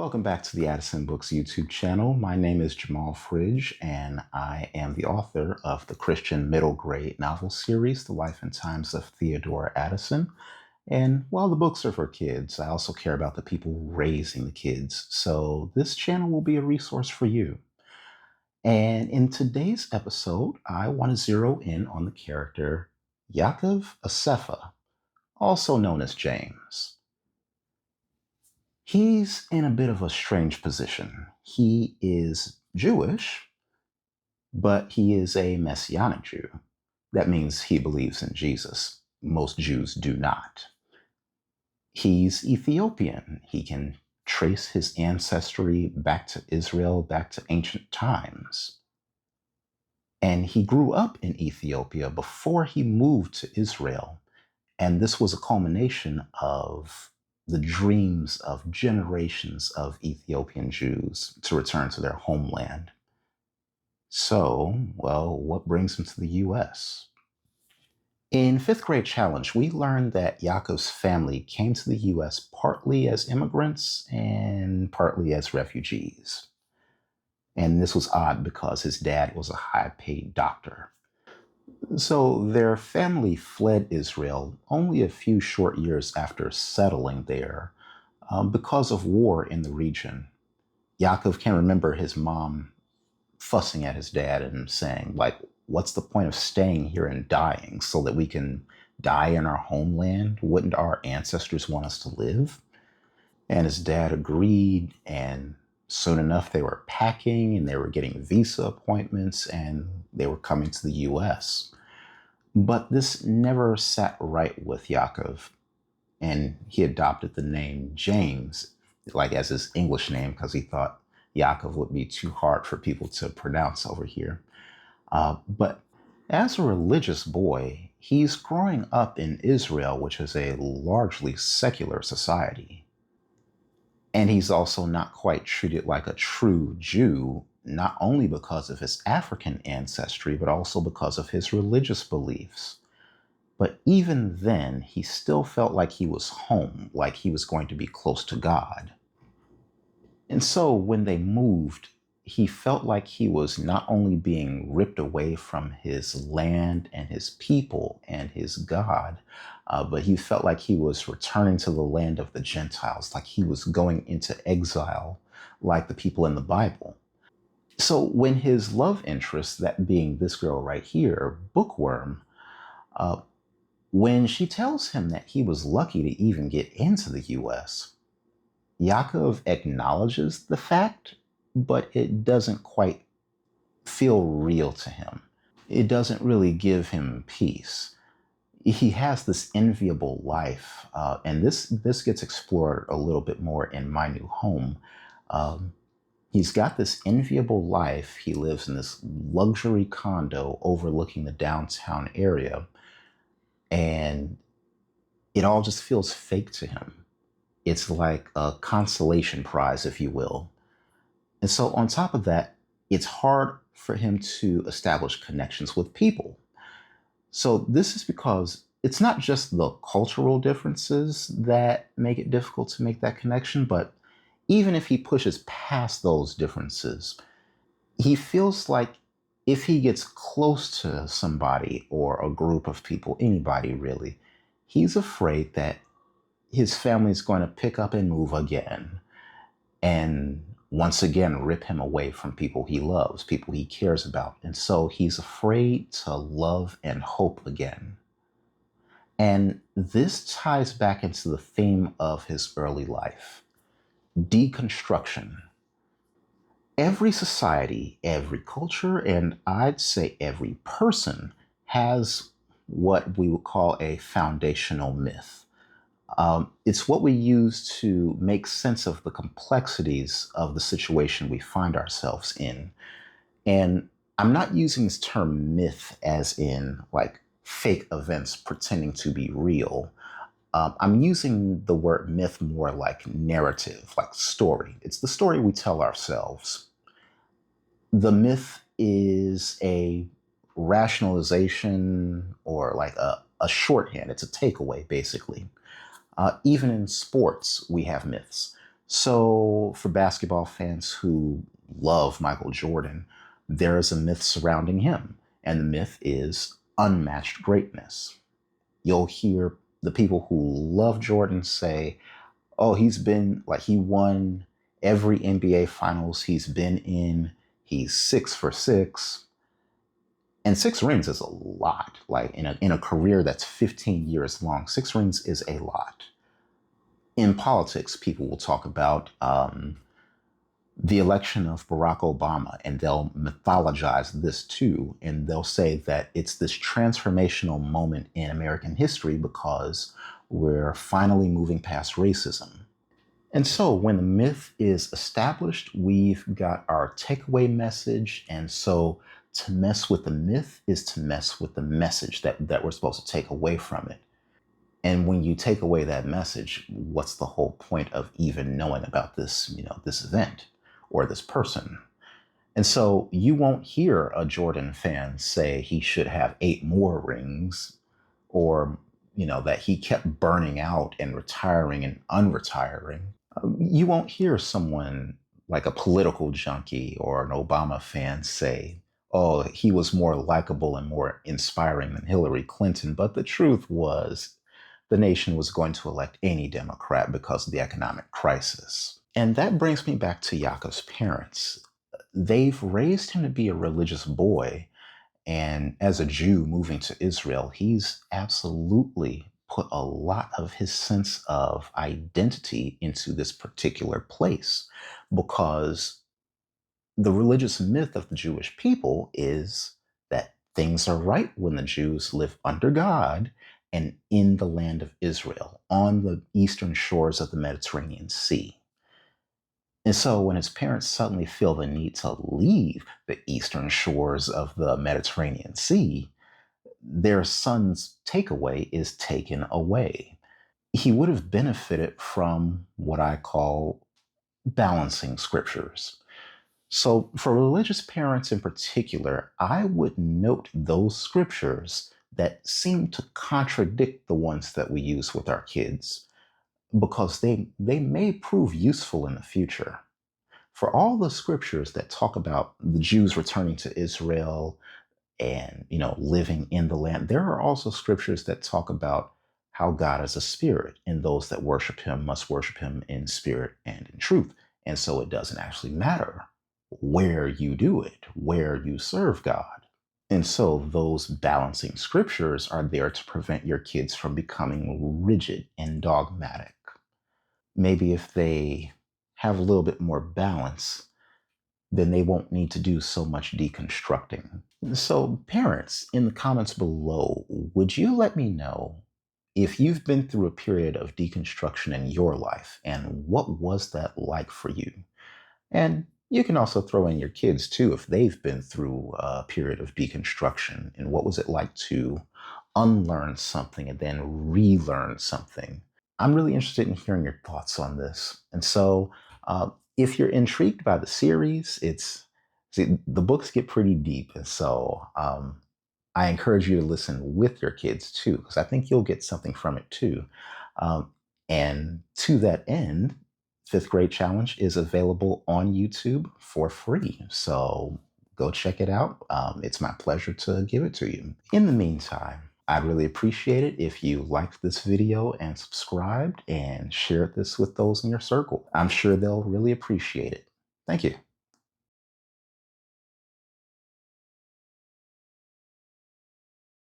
Welcome back to the Addison Books YouTube channel. My name is Jamaal Fridge, and I am the author of the Christian middle grade novel series, The Life and Times of Theodore Addison. And while the books are for kids, I also care about the people raising the kids. So this channel will be a resource for you. And in today's episode, I want to zero in on the character Yaakov Asefa, also known as James. He's in a bit of a strange position. He is Jewish, but he is a Messianic Jew. That means he believes in Jesus. Most Jews do not. He's Ethiopian. He can trace his ancestry back to Israel, back to ancient times. And he grew up in Ethiopia before he moved to Israel. And this was a culmination of the dreams of generations of Ethiopian Jews to return to their homeland. So, well, what brings him to the US? In fifth grade challenge, we learned that Yaakov's family came to the US partly as immigrants and partly as refugees. And this was odd because his dad was a high-paid doctor. So their family fled Israel only a few short years after settling there because of war in the region. Yaakov can remember his mom fussing at his dad and saying, like, what's the point of staying here and dying so that we can die in our homeland? Wouldn't our ancestors want us to live? And his dad agreed, and soon enough they were packing and they were getting visa appointments and they were coming to the US. But this never sat right with Yaakov, and he adopted the name James, like as his English name, because he thought Yaakov would be too hard for people to pronounce over here. But as a religious boy, he's growing up in Israel, which is a largely secular society. And he's also not quite treated like a true Jew, not only because of his African ancestry, but also because of his religious beliefs. But even then, he still felt like he was home, like he was going to be close to God. And so when they moved, he felt like he was not only being ripped away from his land and his people and his God, but he felt like he was returning to the land of the Gentiles, like he was going into exile, like the people in the Bible. So when his love interest, that being this girl right here, Bookworm, when she tells him that he was lucky to even get into the US, Yaakov acknowledges the fact, but it doesn't quite feel real to him. It doesn't really give him peace. He has this enviable life, and this gets explored a little bit more in My New Home. He's got this enviable life. He lives in this luxury condo overlooking the downtown area, and it all just feels fake to him. It's like a consolation prize, if you will. And so on top of that, it's hard for him to establish connections with people. So this is because it's not just the cultural differences that make it difficult to make that connection, but even if he pushes past those differences, he feels like if he gets close to somebody or a group of people, anybody really, he's afraid that his family is going to pick up and move again and once again rip him away from people he loves, people he cares about. And so he's afraid to love and hope again. And this ties back into the theme of his early life, deconstruction. Every society, every culture, and I'd say every person has what we would call a foundational myth. It's what we use to make sense of the complexities of the situation we find ourselves in. And I'm not using this term myth as in like fake events pretending to be real. I'm using the word myth more like narrative, like story. It's the story we tell ourselves. The myth is a rationalization or like a shorthand. It's a takeaway, basically. Even in sports, we have myths. So, for basketball fans who love Michael Jordan, there is a myth surrounding him, and the myth is unmatched greatness. You'll hear the people who love Jordan say, oh, he won every NBA finals he's been in. He's 6 for 6. And 6 rings is a lot. Like in a career that's 15 years long, 6 rings is a lot. In politics, people will talk about the election of Barack Obama, and they'll mythologize this too. And they'll say that it's this transformational moment in American history because we're finally moving past racism. And so when the myth is established, we've got our takeaway message. And so to mess with the myth is to mess with the message that we're supposed to take away from it. And when you take away that message, what's the whole point of even knowing about this, this event or this person? And so you won't hear a Jordan fan say he should have 8 more rings, or, that he kept burning out and retiring and unretiring. You won't hear someone like a political junkie or an Obama fan say, oh, he was more likable and more inspiring than Hillary Clinton. But the truth was, the nation was going to elect any Democrat because of the economic crisis. And that brings me back to Yaakov's parents. They've raised him to be a religious boy. And as a Jew moving to Israel, he's absolutely put a lot of his sense of identity into this particular place, because the religious myth of the Jewish people is that things are right when the Jews live under God and in the land of Israel, on the eastern shores of the Mediterranean Sea. And so when his parents suddenly feel the need to leave the eastern shores of the Mediterranean Sea, their son's takeaway is taken away. He would have benefited from what I call balancing scriptures. So, for religious parents in particular, I would note those scriptures that seem to contradict the ones that we use with our kids, because they may prove useful in the future. For all the scriptures that talk about the Jews returning to Israel and, living in the land, there are also scriptures that talk about how God is a spirit, and those that worship him must worship him in spirit and in truth. And so it doesn't actually matter where you do it, where you serve God. And so those balancing scriptures are there to prevent your kids from becoming rigid and dogmatic. Maybe if they have a little bit more balance, then they won't need to do so much deconstructing. So, parents, in the comments below, would you let me know if you've been through a period of deconstruction in your life, and what was that like for you? And you can also throw in your kids too, if they've been through a period of deconstruction, and what was it like to unlearn something and then relearn something? I'm really interested in hearing your thoughts on this. And so, if you're intrigued by the series, the books get pretty deep, and so I encourage you to listen with your kids too, because I think you'll get something from it too. Um, and to that end, Fifth Grade Challenge is available on YouTube for free. So go check it out. It's my pleasure to give it to you. In the meantime, I'd really appreciate it if you liked this video and subscribed and shared this with those in your circle. I'm sure they'll really appreciate it. Thank you.